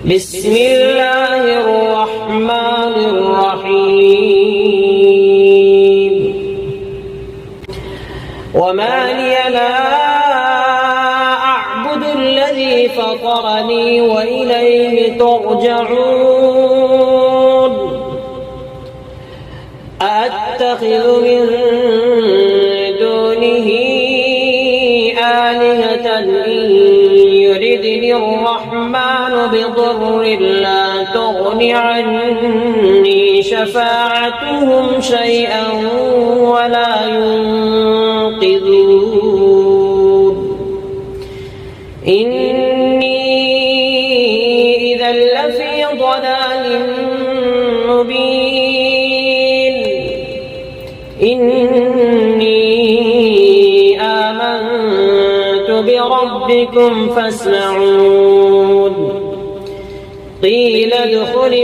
بسم الله الرحمن الرحيم وما لي لا أعبد الذي فطرني وإليه ترجعون أأتخذ من دونه آلهة إن يردني الرحمن بضر لا تغن عني شفاعتهم شيئا ولا ينقذون إني إذا لفي ضلال مبين إني آمنت بربكم فاسمعون قيل ادخل